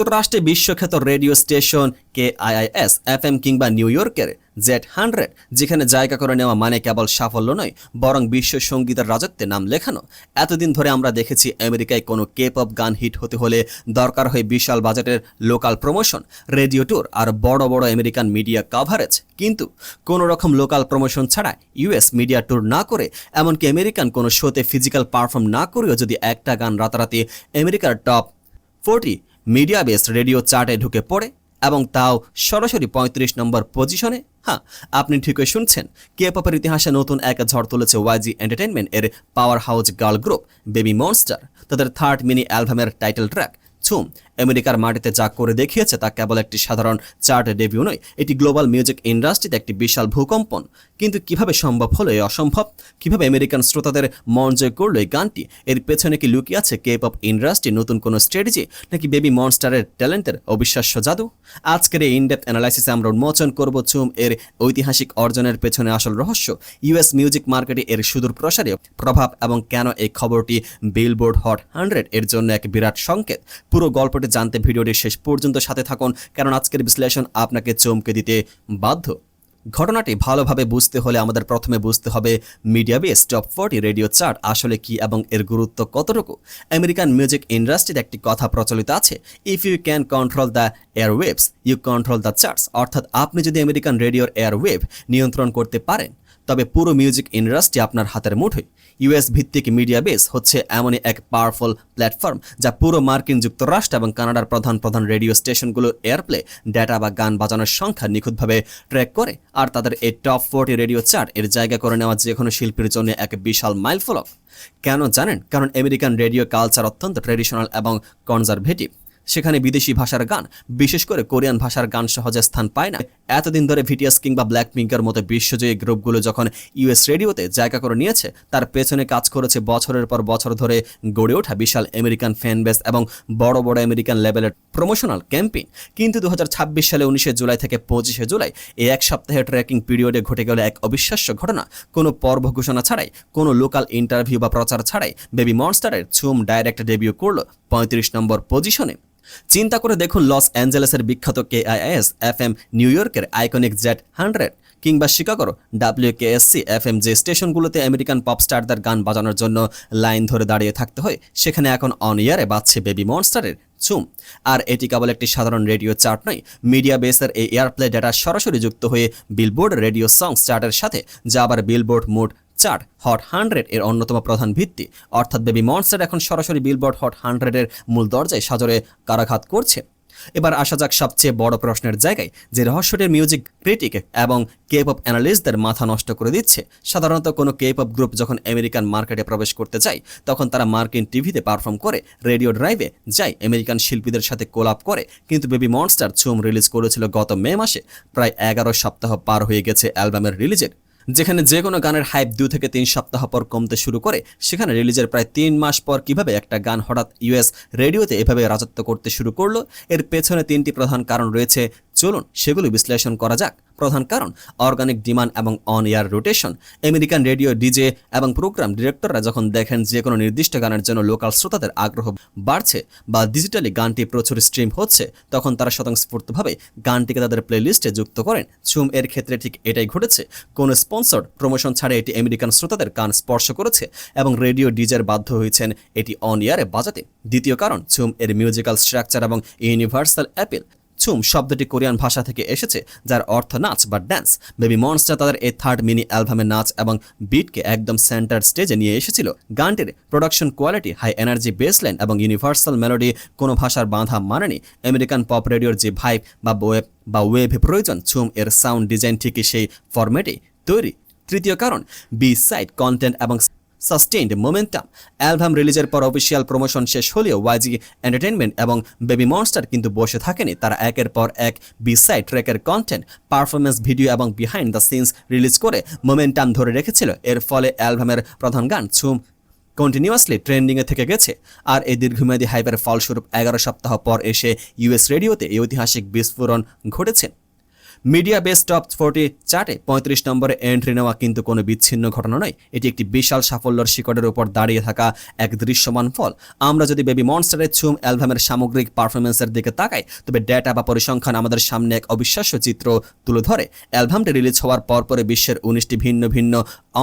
যুক্তরাষ্ট্রে বিশ্বখ্যাত radio station KIIS FM কিংবা নিউ ইয়র্কের Z100 যেখানে জায়গা করে নেওয়া মানে কেবল সাফল্য নয় বরং বিশ্ব সঙ্গীতের রাজত্বে নাম লেখানো। এতদিন ধরে আমরা দেখেছি আমেরিকায় কোনো K-পপ গান হিট হতে হলে দরকার হয় বিশাল বাজেটের লোকাল প্রমোশন, রেডিও ট্যুর আর বড় বড় আমেরিকান মিডিয়া কভারেজ। কিন্তু কোনো রকম লোকাল প্রমোশন ছাড়া US মিডিয়া ট্যুর না করে এমনকি আমেরিকান কোনো শোতে ফিজিক্যাল পারফর্ম না করেও যদি একটা গান রাতারাতি আমেরিকার টপ 40 মিডিয়া বেসড রেডিও চার্টে ঢুকে পড়ে এবং তাও সরাসরি 35 নম্বর পজিশনে, হ্যাঁ আপনি ঠিকই শুনছেন, K-পপের ইতিহাসে নতুন এক ঝড় তুলেছে YG এন্টারটেইনমেন্ট এর power house girl group baby monster. তাদের থার্ড মিনি অ্যালবামের টাইটেল ট্র্যাক ঝুম আমেরিকার মাটিতে যা করে দেখিয়েছে তা কেবল একটি সাধারণ চার্ট ডেবিউ নয়, এটি গ্লোবাল মিউজিক ইন্ডাস্ট্রিতে একটি বিশাল ভূকম্পন। কিন্তু কিভাবে সম্ভব হলো এই অসম্ভব? কিভাবে আমেরিকান শ্রোতাদের মন জয় করলো এই গানটি? এর পেছনে কি লুকিয়ে আছে K-পপ ইন্ডাস্ট্রির নতুন কোনো স্ট্র্যাটেজি নাকি বেবি মনস্টারের ট্যালেন্টের অবিশ্বাস্য জাদু? আজকের এই ইনডেপথ অ্যানালাইসিসে আমরা উন্মোচন করব ঝুম এর ঐতিহাসিক অর্জনের পেছনে আসল রহস্য, US মিউজিক মার্কেটে এর সুদূর প্রসারী প্রভাব এবং কেন এই খবরটি বিলবোর্ড হট 100 এর জন্য এক বিরাট সংকেত। পুরো গল্পটি জানতে ভিডিওটি শেষ পর্যন্ত সাথে থাকুন, কারণ আজকের বিশ্লেষণ আপনাকে চমকে দিতে বাধ্য। ঘটনাটি ভালোভাবে বুঝতে হলে আমাদের প্রথমে বুঝতে হবে media base top 40 radio chart আসলে কি এবং এর গুরুত্ব কতটুকু। আমেরিকান মিউজিক ইন্ডাস্ট্রিতে একটি কথা প্রচলিত আছে, if you can control the airwaves you control the charts. অর্থাৎ আপনি যদি আমেরিকান রেডিওর এয়ারওয়েভ নিয়ন্ত্রণ করতে পারেন তবে পুরো মিউজিক ইন্ডাস্ট্রি আপনার হাতের মুঠোয়। US ভিত্তিক মিডিয়া বেস হচ্ছে এমনই এক পাওয়ারফুল প্ল্যাটফর্ম যা পুরো মার্কিন যুক্তরাষ্ট্র এবং কানাডার প্রধান রেডিও স্টেশনগুলোর এয়ারপ্লে ডেটা বা গান বাজানোর সংখ্যা নিখুঁতভাবে ট্র্যাক করে, আর তাদের এই টপ 40 রেডিও চার্ট এর জায়গা করে নেওয়া যে কোনো শিল্পীর জন্য এক বিশাল মাইলফলক। কেন জানেন? কারণ আমেরিকান রেডিও কালচার অত্যন্ত ট্র্যাডিশনাল এবং কনজারভেটিভ। সেখানে বিদেশি ভাষার গান, বিশেষ করে কোরিয়ান ভাষার গান সহজে স্থান পায় না। এতদিন ধরে BTS কিংবা ব্ল্যাকপিঙ্কের মতো বিশ্বজয়ী গ্রুপগুলো যখন US রেডিওতে জায়গা করে নিয়েছে তার পেছনে কাজ করেছে বছরের পর বছর ধরে গড়ে ওঠা বিশাল আমেরিকান ফ্যান বেস এবং বড় বড় আমেরিকান লেভেলের প্রমোশনাল ক্যাম্পেইন। কিন্তু 2026 সালে 19 জুলাই থেকে 25 জুলাই এই এক সপ্তাহের ট্র্যাকিং পিরিয়ডে ঘটে গেল এক অবিশ্বাস্য ঘটনা। কোনো পর্ব ঘোষণা ছাড়াই, কোনো লোকাল ইন্টারভিউ বা প্রচার ছাড়াই বেবি মনস্টারের ঝুম ডাইরেক্ট ডেবিউ করলো 35 নম্বর পজিশনে। চিন্তা করে দেখুন, লস অ্যাঞ্জেলেসের বিখ্যাত KIIS FM, নিউ ইয়র্কের আইকনিক Z100 কিংবা শিকাগোর WKSC FM যে স্টেশনগুলোতে আমেরিকান পপ স্টারদের গান বাজানোর জন্য লাইন ধরে দাঁড়িয়ে থাকতে হয়, সেখানে এখন অন ইয়ারে বাজছে বেবি মনস্টারের ঝুম। আর এটি কেবল একটি সাধারণ রেডিও চার্ট নয়, মিডিয়া বেসের এই এয়ারপ্লে ডেটা সরাসরি যুক্ত হয়ে বিলবোর্ড রেডিও সংস চার্টের সাথে, যা আবার বিলবোর্ড মুড চার্ট হট 100 এর অন্যতম প্রধান ভিত্তি। অর্থাৎ বেবি মনস্টার এখন সরাসরি বিলবোর্ড হট 100 এর মূল দরজায় সাজরে কারাঘাত করছে। এবার আসা যাক সবচেয়ে বড় প্রশ্নের জায়গায়, যে রহস্যটির মিউজিক ক্রিটিক এবং K-পপ অ্যানালিস্টদের মাথা নষ্ট করে দিচ্ছে। সাধারণত কোনো K-পপ গ্রুপ যখন আমেরিকান মার্কেটে প্রবেশ করতে যায় তখন তারা মার্কিন টিভিতে পারফর্ম করে, রেডিও ড্রাইভে যায়, আমেরিকান শিল্পীদের সাথে কোলাপ করে। কিন্তু বেবি মনস্টার ঝুম রিলিজ করেছিল গত মে মাসে, প্রায় 11 সপ্তাহ পার হয়ে গেছে অ্যালবামের রিলিজের। যেখানে যে কোনো গানের হাইপ 2 থেকে 3 সপ্তাহ পর কমতে শুরু করে, সেখানে রিলিজের প্রায় 3 মাস পর কিভাবে একটা গান হঠাৎ US রেডিওতে এভাবে রাজত্ব করতে শুরু করলো, এর পেছনে 3টি প্রধান কারণ রয়েছে। চলুন সেগুলো বিশ্লেষণ করা যাক। প্রধান কারণ, অর্গানিক ডিমান্ড এবং on air rotation. American radio DJ এবং প্রোগ্রাম ডিরেক্টররা যখন দেখেন যে কোনো নির্দিষ্ট গানের জন্য লোকাল শ্রোতাদের আগ্রহ বাড়ছে বা ডিজিটালি গানটি প্রচুর স্ট্রিম হচ্ছে, তখন তারা স্বতঃস্ফূর্তভাবে গানটিকে তাদের প্লেলিস্টে যুক্ত করেন। ঝুম এর ক্ষেত্রে ঠিক এটাই ঘটেছে। কোনো স্পন্সর প্রমোশন ছাড়া এটি আমেরিকান শ্রোতাদের কান স্পর্শ করেছে এবং রেডিও ডিজের বাধ্য হয়েছেন এটি অন এয়ারে বাজাতে। দ্বিতীয় কারণ, ঝুম এর মিউজিক্যাল স্ট্রাকচার এবং ইউনিভার্সাল অ্যাপিল। ঝুম শব্দটি কোরিয়ান ভাষা থেকে এসেছে, যার অর্থ নাচ বা ড্যান্স। বেবি মনস্টার তাদের এই থার্ড মিনি অ্যালবামে নাচ এবং বিটকে একদম সেন্টার স্টেজে নিয়ে এসেছিল। গানটির production quality, high energy baseline এবং ইউনিভার্সাল মেলোডি কোনো ভাষার বাঁধা মানেনি। আমেরিকান পপ রেডিওর যে ভাইব বা ওয়েভ প্রয়োজন, ঝুম এর সাউন্ড ডিজাইন ঠিকই সেই ফরম্যাটে তৈরি। তৃতীয় কারণ, বি সাইড কন্টেন্ট এবং সাস্টেইনড মোমেন্টাম। অ্যালবাম রিলিজের পর অফিসিয়াল প্রমোশন শেষ হলেও YG এন্টারটেইনমেন্ট এবং বেবি মনস্টার কিন্তু বসে থাকেনি। তারা একের পর এক বি-সাইড ট্র্যাকের কন্টেন্ট, পারফরমেন্স ভিডিও এবং বিহাইন্ড দ্য সিনস রিলিজ করে মোমেন্টাম ধরে রেখেছিল। এর ফলে অ্যালবামের প্রধান গান ঝুম কন্টিনিউয়াসলি ট্রেন্ডিংয়ে থেকে গেছে। আর এই দীর্ঘমেয়াদী হাইপের ফলস্বরূপ 11 সপ্তাহ পর এসে US রেডিওতে এই ঐতিহাসিক বিস্ফোরণ ঘটেছে। মিডিয়া বেস টপ 40 চার্টে 35 নম্বরে এন্ট্রি নেওয়া কিন্তু কোনো বিচ্ছিন্ন ঘটনা নয়, এটি একটি বিশাল সাফল্যের শিখরের উপর দাঁড়িয়ে থাকা এক দৃশ্যমান ফল। আমরা যদি বেবি মনস্টারের ঝুম অ্যালবামের সামগ্রিক পারফরমেন্সের দিকে তাকাই, তবে ডেটা বা পরিসংখ্যান আমাদের সামনে এক অবিশ্বাস্য চিত্র তুলে ধরে। অ্যালবামটি রিলিজ হওয়ার পরপরে বিশ্বের 19টি ভিন্ন ভিন্ন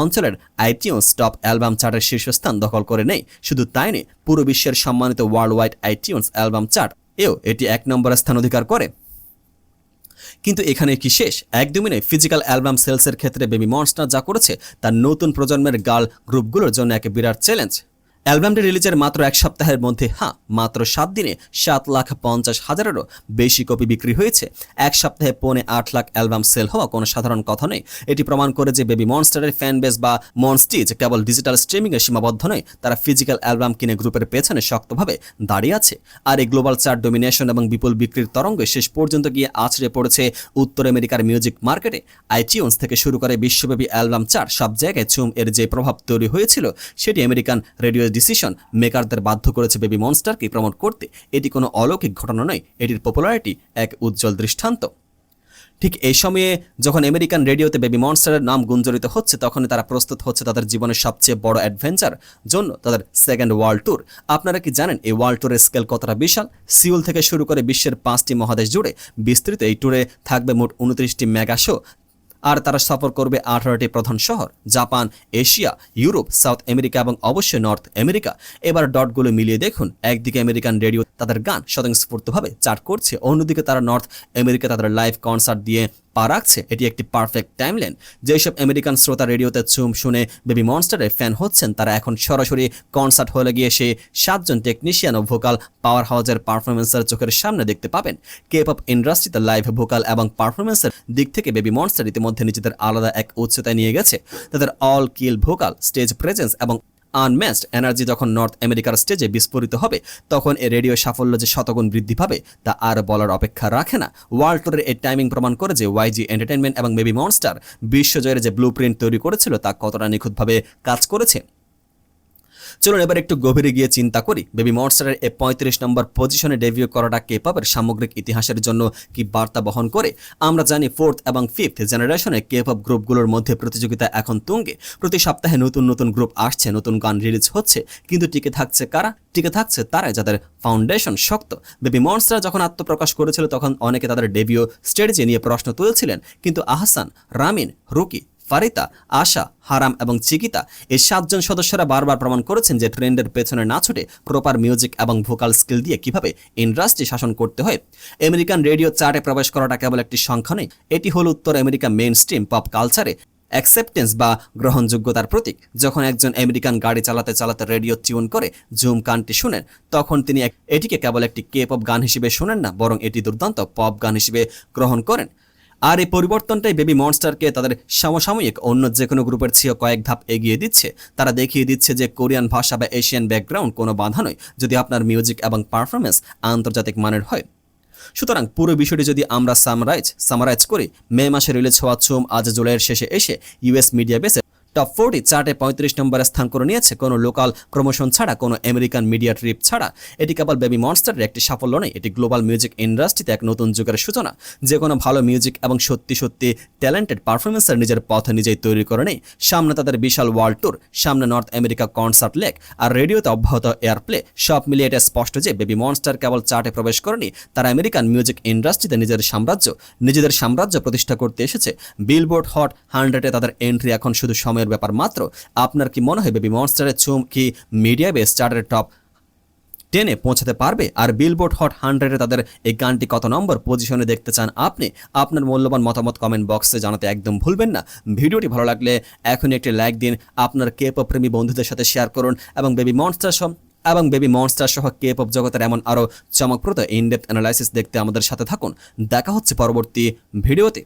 অঞ্চলের আইটিউন্স টপ অ্যালবাম চার্টের শীর্ষস্থান দখল করে নেয়। শুধু তাই নয়, পুরো বিশ্বের সম্মানিত world wide iTunes album chart এটি 1 নম্বর স্থান অধিকার করে। কিন্তু এখানে কি শেষ? একদমই নয়। ফিজিক্যাল অ্যালবাম সেলসের ক্ষেত্রে বেবি মনস্টার যা করেছে তা নতুন প্রজন্মের গার্ল গ্রুপগুলোর জন্য এক বিরাট চ্যালেঞ্জ। অ্যালবামটি রিলিজের মাত্র 1 সপ্তাহের মধ্যে মাত্র 7 দিনে 7,50,000-এরও বেশি কপি বিক্রি হয়েছে। 1 সপ্তাহে 8 লাখ অ্যালবাম সেল হওয়া কোনো সাধারণ কথা নয়। এটি প্রমাণ করে যে বেবি মনস্টারের ফ্যান বেস বা মনস্টিজ কেবল ডিজিটাল স্ট্রিমিংয়ে সীমাবদ্ধ নয়, তারা ফিজিক্যাল অ্যালবাম কিনে গ্রুপের পেছনে শক্তভাবে দাঁড়িয়ে আছে। আর এই গ্লোবাল চার্ট ডোমিনেশন এবং বিপুল বিক্রির তরঙ্গে শেষ পর্যন্ত গিয়ে আছড়ে পড়েছে উত্তর আমেরিকার মিউজিক মার্কেটে। আইটিউন্স থেকে শুরু করে বিশ্বব্যাপী অ্যালবাম চার্ট সব জায়গায় ঝুম এর যে প্রভাব তৈরি হয়েছিল, সেটি আমেরিকান রেডিও ডিসিশন মেকারদের বাধ্য করেছে বেবি মনস্টারকে প্রমোট করতে। এটি কোনো অলৌকিক ঘটনা নয়, এটির পপুলারিটি এক উজ্জ্বল দৃষ্টান্ত। ঠিক এই সময়ে যখন আমেরিকান রেডিওতে বেবি মনস্টারের নাম গুঞ্জরিত হচ্ছে, তখনই তারা প্রস্তুত হচ্ছে তাদের জীবনের সবচেয়ে বড় অ্যাডভেঞ্চার জন্য, তাদের সেকেন্ড ওয়ার্ল্ড ট্যুর। আপনারা কি জানেন এই ওয়ার্ল্ড ট্যুরের স্কেল কতটা বিশাল? সিউল থেকে শুরু করে বিশ্বের 5টি মহাদেশ জুড়ে বিস্তৃত এই ট্যুরে থাকবে মোট 29টি মেগা শো। আর তারা সফর করবে 18টি প্রধান শহর, Japan, Asia, Europe, south America এবং অবশ্যই নর্থ আমেরিকা। এবার ডটগুলো মিলিয়ে দেখুন, একদিকে আমেরিকান রেডিও তাদের গান স্বতঃস্ফূর্তভাবে চার্ট করছে, অন্যদিকে তারা নর্থ আমেরিকা তাদের লাইভ কনসার্ট দিয়ে পা রাখছে। এটি একটি পারফেক্ট টাইমলাইন। যেসব আমেরিকান শ্রোতা রেডিওতে ঝুম শুনে বেবি মনস্টারের ফ্যান হচ্ছেন, তারা এখন সরাসরি কনসার্ট হলে গিয়ে সেই 7 জন টেকনিশিয়ান ও ভোকাল পাওয়ার হাউসের পারফরমেন্সের চোখের সামনে দেখতে পাবেন। কে-পপ ইন্ডাস্ট্রিতে লাইভ ভোকাল এবং পারফরমেন্সের দিক থেকে বেবি মনস্টার ইতিমধ্যে নিজেদের আলাদা এক উচ্চতায় নিয়ে গেছে। তাদের অল কিল ভোকাল, স্টেজ প্রেজেন্স এবং আনম্যাচড এনার্জি যখন নর্থ আমেরিকার স্টেজে বিস্ফোরিত হবে, তখন এই রেডিও সাফল্য যে শতগুণ বৃদ্ধি পাবে তা আর বলার অপেক্ষা রাখে না। ওয়ার্ল্ড ট্যুরের এই টাইমিং প্রমাণ করে যে ওয়াইজি এন্টারটেইনমেন্ট এবং বেবি মনস্টার বিশ্বজয়ের যে ব্লুপ্রিন্ট তৈরি করেছিল তা কতটা নিখুঁতভাবে কাজ করেছে। চলুন এবার একটু গভীরে গিয়ে চিন্তা করি, বেবি মনস্টারের এই 35 নম্বর পজিশনে ডেবিউ করাটা কে-পপের সামগ্রিক ইতিহাসের জন্য কি বার্তা বহন করে। আমরা জানি 4th এবং 5th জেনারেশনে কে-পপ গ্রুপগুলোর মধ্যে প্রতিযোগিতা এখন তুঙ্গে। প্রতি সপ্তাহে নতুন নতুন গ্রুপ আসছে, নতুন গান রিলিজ হচ্ছে, কিন্তু টিকে থাকছে কারা? টিকে থাকছে তারাই যাদের ফাউন্ডেশন শক্ত। বেবি মনস্টার যখন আত্মপ্রকাশ করেছিল, তখন অনেকে তাদের ডেবিউ স্ট্র্যাটেজি নিয়ে প্রশ্ন তুলেছিলেন, কিন্তু আহসান, রামিন, রুকি, ফারিতা, আশা, হারাম এবং চিকিতা এই 7 জন সদস্যরা বারবার প্রমাণ করেছেন যে ট্রেন্ডের পেছনে না ছুটে প্রপার মিউজিক এবং ভোকাল স্কিল দিয়ে কিভাবে ইন্ডাস্ট্রি শাসন করতে হয়। আমেরিকান রেডিও চার্টে প্রবেশ করাটা কেবল একটি সংখ্যা নয়, এটি হলো উত্তর আমেরিকা মেইন স্ট্রিম পপ কালচারে অ্যাকসেপ্টেন্স বা গ্রহণযোগ্যতার প্রতীক। যখন একজন আমেরিকান গাড়ি চালাতে চালাতে রেডিও টিউন করে ঝুম গানটি শুনেন, তখন তিনি এটিকে কেবল একটি কে-পপ গান হিসেবে শোনেন না, বরং এটি দুর্দান্ত পপ গান হিসেবে গ্রহণ করেন। আর এই পরিবর্তনটাই বেবি মনস্টারকে তাদের সমসাময়িক অন্য যে কোনো গ্রুপের চেয়ে কয়েক ধাপ এগিয়ে দিচ্ছে। তারা দেখিয়ে দিচ্ছে যে কোরিয়ান ভাষা বা এশিয়ান ব্যাকগ্রাউন্ড কোনো বাধা নয়, যদি আপনার মিউজিক এবং পারফরমেন্স আন্তর্জাতিক মানের হয়। সুতরাং পুরো বিষয়টি যদি আমরা সামারাইজ করি, মে মাসে রিলিজ হওয়া ঝুম আজ জুলাইয়ের শেষে এসে ইউএস মিডিয়া বেসে টপ 40 চার্টে 35 নম্বরে স্থান করে নিয়েছে, কোনো লোকাল প্রমোশন ছাড়া, কোনো আমেরিকান মিডিয়া ট্রিপ ছাড়া। এটি কেবল বেবি মনস্টারের একটি সাফল্য নয়, এটি গ্লোবাল মিউজিক ইন্ডাস্ট্রিতে এক নতুন যুগের সূচনা। যে কোনো ভালো মিউজিক এবং সত্যি সত্যি ট্যালেন্টেড পারফরমেন্সের নিজের পথ নিজেই তৈরি করে নেই। সামনে তাদের বিশাল ওয়ার্ল্ড ট্যুর, সামনে নর্থ আমেরিকা কনসার্ট লেক, আর রেডিওতে অব্যাহত এয়ারপ্লে। সব মিলিয়ে এটা স্পষ্ট যে বেবি মনস্টার কেবল চার্টে প্রবেশ করেনি, তারা আমেরিকান মিউজিক ইন্ডাস্ট্রিতে নিজেদের সাম্রাজ্য প্রতিষ্ঠা করতে এসেছে। বিলবোর্ড হট 100-এ তাদের এন্ট্রি এখন শুধু সময়ের ব্যাপার মাত্র। আপনার কি মনে হয় বেবি মনস্টারের ঝুম কি মিডিয়া বেস চার্টের টপ 10-এ পৌঁছাতে পারবে? আর বিলবোর্ড হট 100-এ তাদের এই গানটি কত নম্বর পজিশনে দেখতে চান আপনি? আপনার মূল্যবান মতামত কমেন্ট বক্সে জানাতে একদম ভুলবেন না। ভিডিওটি ভালো লাগলে এখনই একটি লাইক দিন, আপনার কে-পপ প্রেমী বন্ধুদের সাথে শেয়ার করুন এবং বেবি মনস্টার সহ কে-পপ জগতের এমন আরও চমকপ্রদ ইনডেপথ অ্যানালাইসিস দেখতে আমাদের সাথে থাকুন। দেখা হচ্ছে পরবর্তী ভিডিওতে।